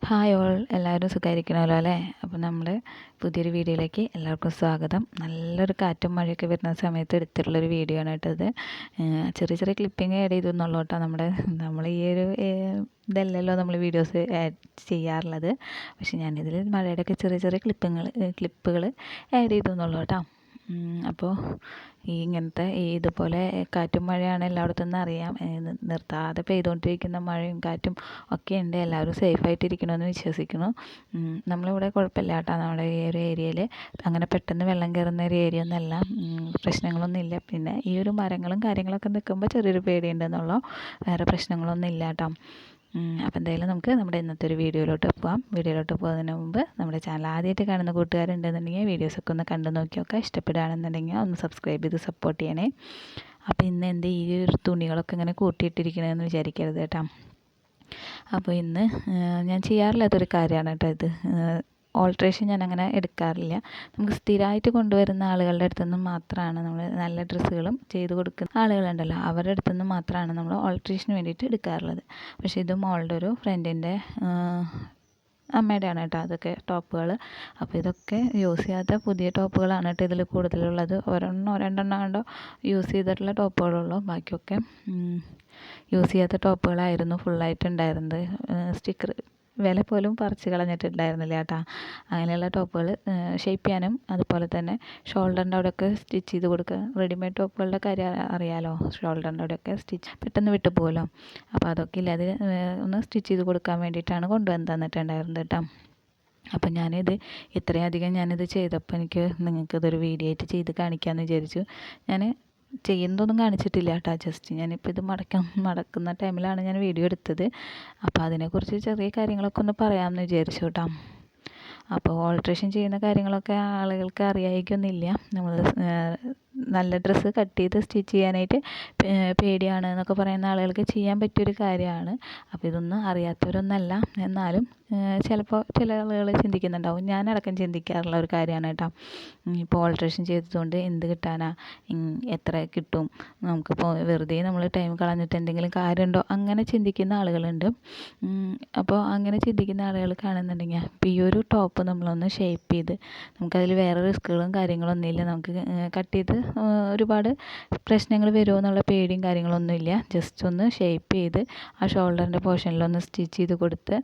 Hi all, എല്ലാവരും സുഖമായിരിക്കണമല്ലോ അല്ലേ? അപ്പോൾ നമ്മൾ പുതിയൊരു വീഡിയോയിലേക്ക് എല്ലാവർക്കും സ്വാഗതം. നല്ലൊരു കാറ്റും മഴയൊക്കെ വരുന്ന സമയത്ത് എടുത്തിട്ടുള്ളൊരു വീഡിയോ ആണ് കേട്ടോ ഇത്. ചെറിയ ചെറിയ ക്ലിപ്പിങ് ആഡ് ചെയ്തെന്നുള്ളൂ കേട്ടോ. നമ്മൾ ഈ ഒരു ഇതല്ലല്ലോ നമ്മൾ വീഡിയോസ് ആഡ് ചെയ്യാറുള്ളത്. പക്ഷെ ഞാനിതിൽ മഴയുടെയൊക്കെ ചെറിയ ചെറിയ ക്ലിപ്പുകൾ ആഡ് ചെയ്തു എന്നുള്ളൂ കേട്ടോ. അപ്പോൾ ഇങ്ങനത്തെ ഇതുപോലെ കാറ്റും മഴയാണ് എല്ലായിടത്തും നിന്ന് അറിയാം. നിർത്താതെ പെയ്തുകൊണ്ടിരിക്കുന്ന മഴയും കാറ്റും ഒക്കെ ഉണ്ട്. എല്ലാവരും സേഫായിട്ടിരിക്കണമെന്ന് വിശ്വസിക്കുന്നു. നമ്മളിവിടെ കുഴപ്പമില്ല കേട്ടോ. നമ്മുടെ ഈ ഒരു ഏരിയയിൽ അങ്ങനെ പെട്ടെന്ന് വെള്ളം കയറുന്ന ഒരു ഏരിയ ഒന്നല്ല. പ്രശ്നങ്ങളൊന്നും ഇല്ല. പിന്നെ ഈ ഒരു മരങ്ങളും കാര്യങ്ങളൊക്കെ നിൽക്കുമ്പോൾ ചെറിയൊരു പേടിയുണ്ടെന്നുള്ളൂ. വേറെ പ്രശ്നങ്ങളൊന്നും ഇല്ല കേട്ടോ. അപ്പോൾ എന്തായാലും നമുക്ക് നമ്മുടെ ഇന്നത്തെ ഒരു വീഡിയോയിലോട്ട് പോകാം. വീഡിയോയിലോട്ട് പോകുന്നതിന് മുമ്പ് നമ്മുടെ ചാനൽ ആദ്യമായിട്ട് കാണുന്ന കൂട്ടുകാരുണ്ടെന്നുണ്ടെങ്കിൽ വീഡിയോസൊക്കെ ഒന്ന് കണ്ടു നോക്കിയൊക്കെ ഇഷ്ടപ്പെടുകയാണെന്നുണ്ടെങ്കിൽ ഒന്ന് സബ്സ്ക്രൈബ് ചെയ്ത് സപ്പോർട്ട് ചെയ്യണേ. അപ്പോൾ ഇന്ന് ഈ ഒരു തുണികളൊക്കെ ഇങ്ങനെ കൂട്ടിയിട്ടിരിക്കണമെന്ന് വിചാരിക്കരുത് കേട്ടോ. അപ്പോൾ ഇന്ന് ഞാൻ ചെയ്യാറില്ലാത്തൊരു കാര്യമാണ് കേട്ടോ ഇത്. ഓൾട്രേഷൻ ഞാൻ അങ്ങനെ എടുക്കാറില്ല. നമുക്ക് സ്ഥിരമായിട്ട് കൊണ്ടുവരുന്ന ആളുകളുടെ അടുത്തു നിന്ന് മാത്രമാണ് നമ്മൾ നല്ല ഡ്രസ്സുകളും ചെയ്ത് കൊടുക്കുന്ന ആളുകളുണ്ടല്ലോ, അവരുടെ അടുത്തു നിന്ന് മാത്രമാണ് നമ്മൾ ഓൾട്രേഷന് വേണ്ടിയിട്ട് എടുക്കാറുള്ളത്. പക്ഷേ ഇത് മോളുടെ ഒരു ഫ്രണ്ടിൻ്റെ അമ്മയുടെയാണ് കേട്ടോ അതൊക്കെ ടോപ്പുകൾ. അപ്പോൾ ഇതൊക്കെ യൂസ് ചെയ്യാത്ത പുതിയ ടോപ്പുകളാണ് കേട്ടോ ഇതിൽ കൂടുതലുള്ളത്. രണ്ടെണ്ണം കണ്ടോ യൂസ് ചെയ്തിട്ടുള്ള ടോപ്പുകളുള്ളൂ. ബാക്കിയൊക്കെ യൂസ് ചെയ്യാത്ത ടോപ്പുകളായിരുന്നു ഫുള്ളായിട്ടുണ്ടായിരുന്നത്. സ്റ്റിക്കർ വില പോലും പറിച്ച് കളഞ്ഞിട്ടുണ്ടായിരുന്നില്ല കേട്ടോ. അങ്ങനെയുള്ള ടോപ്പുകൾ ഷേപ്പ് ചെയ്യാനും അതുപോലെ തന്നെ ഷോൾഡറിൻ്റെ അവിടെയൊക്കെ സ്റ്റിച്ച് ചെയ്ത് കൊടുക്കുക. റെഡിമെയ്ഡ് ടോപ്പുകളുടെ കാര്യം അറിയാലോ, ഷോൾഡറിൻ്റെ അവിടെയൊക്കെ സ്റ്റിച്ച് പെട്ടെന്ന് വിട്ടു പോകുമല്ലോ. അപ്പോൾ അതൊക്കെ ഇല്ല, അത് ഒന്ന് സ്റ്റിച്ച് ചെയ്ത് കൊടുക്കാൻ വേണ്ടിയിട്ടാണ് കൊണ്ടുവന്ന് തന്നിട്ടുണ്ടായിരുന്നത് കേട്ടോ. അപ്പം ഞാനിത് ചെയ്തപ്പോൾ നിങ്ങൾക്കിതൊരു വീഡിയോ ആയിട്ട് ചെയ്ത് കാണിക്കാമെന്ന് വിചാരിച്ചു. ഞാൻ ചെയ്യുന്നതൊന്നും കാണിച്ചിട്ടില്ല കേട്ടോ. ജസ്റ്റ് ഞാനിപ്പോൾ ഇത് മടക്കുന്ന ടൈമിലാണ് ഞാൻ വീഡിയോ എടുത്തത്. അപ്പോൾ അതിനെക്കുറിച്ച് ചെറിയ കാര്യങ്ങളൊക്കെ ഒന്ന് പറയാമെന്ന് വിചാരിച്ചു കേട്ടോ. അപ്പോൾ ഓൾട്രേഷൻ ചെയ്യുന്ന കാര്യങ്ങളൊക്കെ ആളുകൾക്ക് അറിയായിരിക്കൊന്നുമില്ല. നമ്മൾ നല്ല ഡ്രസ്സ് കട്ട് ചെയ്ത് സ്റ്റിച്ച് ചെയ്യാനായിട്ട് പേടിയാണ് എന്നൊക്കെ പറയുന്ന ആളുകൾക്ക് ചെയ്യാൻ പറ്റിയൊരു കാര്യമാണ്. അപ്പോൾ ഇതൊന്നും അറിയാത്തവരൊന്നല്ല. എന്നാലും ചിലപ്പോൾ ചില ആളുകൾ ചിന്തിക്കുന്നുണ്ടാവും. ഞാനടക്കം ചിന്തിക്കാറുള്ള ഒരു കാര്യമാണ് കേട്ടോ. ഇപ്പോൾ ഓൾട്രേഷൻ ചെയ്തതുകൊണ്ട് എന്ത് കിട്ടാനാ, എത്ര കിട്ടും, നമുക്കിപ്പോൾ വെറുതെ നമ്മൾ ടൈം കളഞ്ഞിട്ട് എന്തെങ്കിലും കാര്യമുണ്ടോ, അങ്ങനെ ചിന്തിക്കുന്ന ആളുകളുണ്ട്. അപ്പോൾ അങ്ങനെ ചിന്തിക്കുന്ന ആളുകൾ കാണുന്നുണ്ടെങ്കിൽ ഇപ്പോൾ ഈ ഒരു ടോപ്പ് നമ്മളൊന്ന് ഷേപ്പ് ചെയ്ത്, നമുക്കതിൽ വേറെ റിസ്ക്കുകളും കാര്യങ്ങളൊന്നുമില്ല. നമുക്ക് കട്ട് ചെയ്ത് ഒരുപാട് പ്രശ്നങ്ങൾ വരുമോ എന്നുള്ള പേടിയും കാര്യങ്ങളൊന്നുമില്ല. ജസ്റ്റ് ഒന്ന് ഷേപ്പ് ചെയ്ത് ആ ഷോൾഡറിൻ്റെ പോർഷനിലൊന്ന് സ്റ്റിച്ച് ചെയ്ത് കൊടുത്ത്,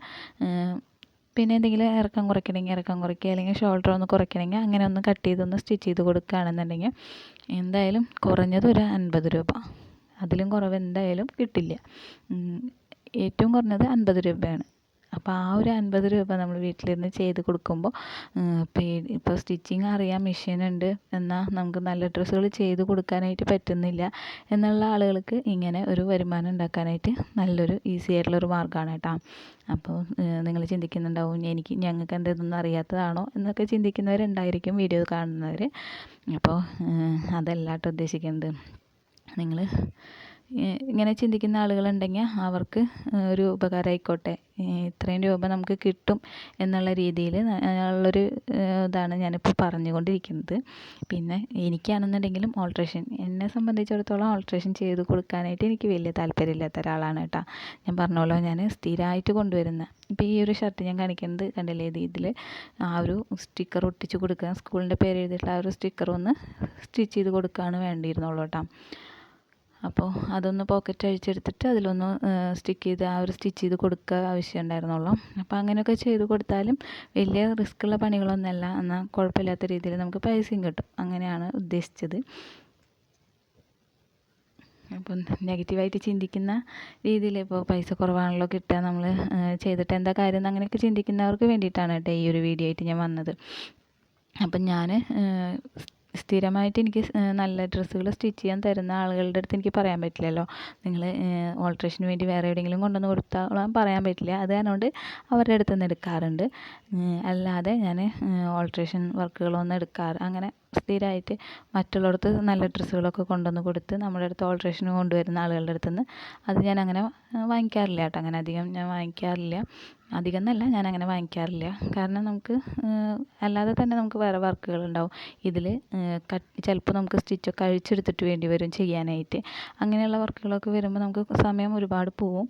പിന്നെ എന്തെങ്കിലും ഇറക്കം കുറയ്ക്കുക, അല്ലെങ്കിൽ ഷോൾഡർ ഒന്ന് കുറയ്ക്കണമെങ്കിൽ അങ്ങനെ ഒന്ന് കട്ട് ചെയ്തൊന്ന് സ്റ്റിച്ച് ചെയ്ത് കൊടുക്കുകയാണെന്നുണ്ടെങ്കിൽ എന്തായാലും കുറഞ്ഞത് ഒരു 50 രൂപ, അതിലും കുറവ് എന്തായാലും കിട്ടില്ല. ഏറ്റവും കുറഞ്ഞത് 50 രൂപയാണ്. അപ്പോൾ ആ ഒരു 50 രൂപ നമ്മൾ വീട്ടിലിരുന്ന് ചെയ്ത് കൊടുക്കുമ്പോൾ ഇപ്പോൾ സ്റ്റിച്ചിങ് അറിയാം, മെഷീനുണ്ട്, എന്നാൽ നമുക്ക് നല്ല ഡ്രസ്സുകൾ ചെയ്ത് കൊടുക്കാനായിട്ട് പറ്റുന്നില്ല എന്നുള്ള ആളുകൾക്ക് ഇങ്ങനെ ഒരു വരുമാനം ഉണ്ടാക്കാനായിട്ട് നല്ലൊരു ഈസി ആയിട്ടുള്ളൊരു മാർഗ്ഗമാണ് കേട്ടോ. അപ്പോൾ നിങ്ങൾ ചിന്തിക്കുന്നുണ്ടാവും, ഞങ്ങൾക്ക് എന്താ ഇതൊന്നും അറിയാത്തതാണോ എന്നൊക്കെ ചിന്തിക്കുന്നവരുണ്ടായിരിക്കും വീഡിയോ കാണുന്നവർ. അപ്പോൾ അതല്ല കേട്ടോ ഉദ്ദേശിക്കുന്നത്. നിങ്ങൾ ഇങ്ങനെ ചിന്തിക്കുന്ന ആളുകളുണ്ടെങ്കിൽ അവർക്ക് ഒരു ഉപകാരമായിക്കോട്ടെ, ഇത്രയും രൂപ നമുക്ക് കിട്ടും എന്നുള്ള രീതിയിൽ ഉള്ളൊരു ഇതാണ് ഞാനിപ്പോൾ പറഞ്ഞുകൊണ്ടിരിക്കുന്നത്. പിന്നെ എനിക്കാണെന്നുണ്ടെങ്കിലും എന്നെ സംബന്ധിച്ചിടത്തോളം ഓൾട്രേഷൻ ചെയ്ത് കൊടുക്കാനായിട്ട് എനിക്ക് വലിയ താല്പര്യമില്ലാത്ത ഒരാളാണ് കേട്ടോ. ഞാൻ പറഞ്ഞല്ലോ, ഞാൻ സ്ഥിരമായിട്ട് കൊണ്ടുവരുന്ന, ഇപ്പോൾ ഈ ഒരു ഷർട്ട് ഞാൻ കാണിക്കുന്നത് കണ്ടില്ലേ, ഇതിൽ ആ ഒരു സ്റ്റിക്കർ ഒട്ടിച്ച് കൊടുക്കുക, സ്കൂളിൻ്റെ പേര് എഴുതിയിട്ടുള്ള ആ ഒരു സ്റ്റിക്കർ ഒന്ന് സ്റ്റിച്ച് ചെയ്ത് കൊടുക്കുകയാണ് വേണ്ടിയിരുന്നുള്ളൂ കേട്ടോ. അപ്പോൾ അതൊന്ന് പോക്കറ്റ് അഴിച്ചെടുത്തിട്ട് അതിലൊന്ന് സ്റ്റിച്ച് ചെയ്ത് കൊടുക്കുക ആവശ്യം ഉണ്ടായിരുന്നുള്ളൂ. അപ്പോൾ അങ്ങനെയൊക്കെ ചെയ്ത് കൊടുത്താലും വലിയ റിസ്ക്കുള്ള പണികളൊന്നുമല്ല, എന്നാൽ കുഴപ്പമില്ലാത്ത രീതിയിൽ നമുക്ക് പൈസയും കിട്ടും. അങ്ങനെയാണ് ഉദ്ദേശിച്ചത്. അപ്പം നെഗറ്റീവായിട്ട് ചിന്തിക്കുന്ന രീതിയിൽ ഇപ്പോൾ പൈസ കുറവാണല്ലോ കിട്ടുക, നമ്മൾ ചെയ്തിട്ട് എന്താ കാര്യം, അങ്ങനെയൊക്കെ ചിന്തിക്കുന്നവർക്ക് വേണ്ടിയിട്ടാണ് കേട്ടോ ഈ ഒരു വീഡിയോ ആയിട്ട് ഞാൻ വന്നത്. അപ്പം ഞാൻ സ്ഥിരമായിട്ട് എനിക്ക് നല്ല ഡ്രസ്സുകൾ സ്റ്റിച്ച് ചെയ്യാൻ തരുന്ന ആളുകളുടെ അടുത്ത് എനിക്ക് പറയാൻ പറ്റില്ലല്ലോ, നിങ്ങൾ ഓൾട്രേഷന് വേണ്ടി വേറെ എവിടെയെങ്കിലും കൊണ്ടുവന്ന് കൊടുത്താൽ പറയാൻ പറ്റില്ല. അത് കാരണം അവരുടെ അടുത്ത് നിന്ന് എടുക്കാറുണ്ട്. അല്ലാതെ ഞാൻ ഓൾട്രേഷൻ വർക്കുകളൊന്നും അങ്ങനെ സ്ഥിരമായിട്ട് മറ്റുള്ളവർക്ക് നല്ല ഡ്രസ്സുകളൊക്കെ കൊണ്ടുവന്ന് കൊടുത്ത് നമ്മുടെ അടുത്ത് ഓൾട്രേഷന് കൊണ്ടുവരുന്ന ആളുകളുടെ അടുത്ത് നിന്ന് അത് ഞാൻ അങ്ങനെ വാങ്ങിക്കാറില്ല കേട്ടോ. അങ്ങനെ അധികം ഞാൻ വാങ്ങിക്കാറില്ല. അധികം എന്നല്ല, ഞാൻ അങ്ങനെ വാങ്ങിക്കാറില്ല. കാരണം നമുക്ക് അല്ലാതെ തന്നെ നമുക്ക് വേറെ വർക്കുകളുണ്ടാവും. ഇതിൽ ചിലപ്പോൾ നമുക്ക് സ്റ്റിച്ചൊക്കെ അഴിച്ചെടുത്തിട്ട് വേണ്ടി വരും ചെയ്യാനായിട്ട്. അങ്ങനെയുള്ള വർക്കുകളൊക്കെ വരുമ്പോൾ നമുക്ക് സമയം ഒരുപാട് പോവും.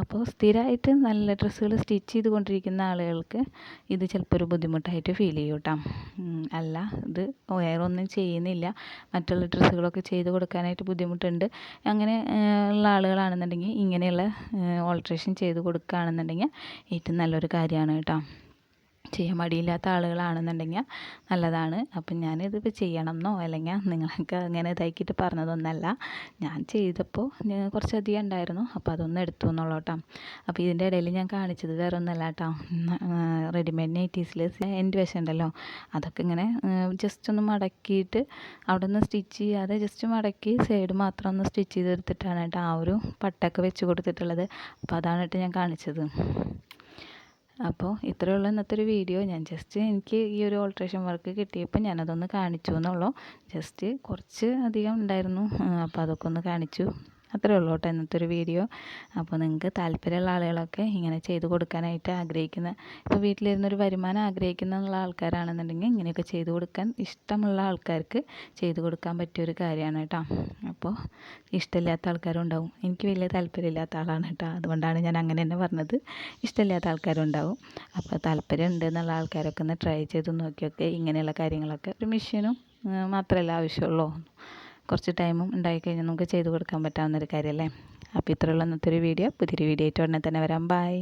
അപ്പോൾ സ്ഥിരമായിട്ട് നല്ല ഡ്രസ്സുകൾ സ്റ്റിച്ച് ചെയ്തുകൊണ്ടിരിക്കുന്ന ആളുകൾക്ക് ഇത് ചിലപ്പോൾ ഒരു ബുദ്ധിമുട്ടായിട്ട് ഫീൽ ചെയ്യും കേട്ടോ. അല്ല, ഇത് വേറെ ഒന്നും ചെയ്യുന്നില്ല, മറ്റുള്ള ഡ്രസ്സുകളൊക്കെ ചെയ്ത് കൊടുക്കാനായിട്ട് ബുദ്ധിമുട്ടുണ്ട് അങ്ങനെ ഉള്ള ആളുകളാണെന്നുണ്ടെങ്കിൽ ഇങ്ങനെയുള്ള ഓൾട്രേഷൻ ചെയ്ത് കൊടുക്കുകയാണെന്നുണ്ടെങ്കിൽ ഏറ്റവും നല്ലൊരു കാര്യമാണ് കേട്ടോ. ചെയ്യാൻ മടിയില്ലാത്ത ആളുകളാണെന്നുണ്ടെങ്കിൽ നല്ലതാണ്. അപ്പം ഞാനിതിപ്പോൾ ചെയ്യണം എന്നോ അല്ലെങ്കിൽ നിങ്ങൾക്ക് അങ്ങനെ ഇതാക്കിയിട്ട് പറഞ്ഞതൊന്നല്ല. ഞാൻ ചെയ്തപ്പോൾ കുറച്ചധികം ഉണ്ടായിരുന്നു, അപ്പോൾ അതൊന്നും എടുത്തു എന്നുള്ളൂ കേട്ടോ. അപ്പോൾ ഇതിൻ്റെ ഇടയിൽ ഞാൻ കാണിച്ചത് വേറെ ഒന്നല്ല കേട്ടോ. റെഡിമെയ്ഡ് നൈറ്റീസിൽ എൻ്റെ വശം ഉണ്ടല്ലോ, അതൊക്കെ ഇങ്ങനെ ജസ്റ്റ് ഒന്ന് മടക്കിയിട്ട് അവിടെ നിന്ന് സ്റ്റിച്ച് ചെയ്യാതെ ജസ്റ്റ് മടക്കി സൈഡ് മാത്രം ഒന്ന് സ്റ്റിച്ച് ചെയ്തെടുത്തിട്ടാണ് കേട്ടോ ആ ഒരു പട്ടൊക്കെ വെച്ച് കൊടുത്തിട്ടുള്ളത്. അപ്പോൾ അതാണ് കേട്ടോ ഞാൻ കാണിച്ചത്. അപ്പോൾ ഇത്രയേ ഉള്ളൂ ഇന്നത്തെ ഒരു വീഡിയോ. ഞാൻ ജസ്റ്റ് എനിക്ക് ഈ ഒരു ഓൾട്രേഷൻ വർക്ക് കിട്ടിയപ്പോൾ ഞാനതൊന്ന് കാണിച്ചു എന്നുള്ളൂ. ജസ്റ്റ് കുറച്ച് അധികം ഉണ്ടായിരുന്നു, അപ്പോൾ അതൊക്കെ ഒന്ന് കാണിച്ചു. അത്രയേ ഉള്ളൂ കേട്ടോ ഇന്നത്തെ ഒരു വീഡിയോ. അപ്പോൾ നിങ്ങൾക്ക് താല്പര്യമുള്ള ആളുകളൊക്കെ ഇങ്ങനെ ചെയ്ത് കൊടുക്കാനായിട്ട് ആഗ്രഹിക്കുന്ന, ഇപ്പോൾ വീട്ടിലിരുന്നൊരു വരുമാനം ആഗ്രഹിക്കുന്ന ആൾക്കാരാണെന്നുണ്ടെങ്കിൽ ഇങ്ങനെയൊക്കെ ചെയ്ത് കൊടുക്കാൻ ഇഷ്ടമുള്ള ആൾക്കാർക്ക് ചെയ്ത് കൊടുക്കാൻ പറ്റിയൊരു കാര്യമാണ് കേട്ടോ. അപ്പോൾ ഇഷ്ടമില്ലാത്ത ആൾക്കാരും ഉണ്ടാവും. എനിക്ക് വലിയ താല്പര്യമില്ലാത്ത ആളാണ് കേട്ടോ, അതുകൊണ്ടാണ് ഞാൻ അങ്ങനെ തന്നെ പറഞ്ഞത്. ഇഷ്ടമില്ലാത്ത ആൾക്കാരും ഉണ്ടാവും. അപ്പോൾ താല്പര്യം ഉണ്ട് എന്നുള്ള ആൾക്കാരൊക്കെ ഒന്ന് ട്രൈ ചെയ്ത് നോക്കിയൊക്കെ ഇങ്ങനെയുള്ള കാര്യങ്ങളൊക്കെ ഒരു മെഷീനും മാത്രമല്ല ആവശ്യമുള്ളൂ, കുറച്ച് ടൈമും ഉണ്ടായിക്കഴിഞ്ഞാൽ നമുക്ക് ചെയ്ത് കൊടുക്കാൻ പറ്റാവുന്നൊരു കാര്യമല്ലേ. അപ്പോൾ ഇത്രയുള്ള ഇന്നത്തെ ഒരു വീഡിയോ. പുതിയൊരു വീഡിയോ ആയിട്ട് ഉടനെ തന്നെ വരാം. ബൈ.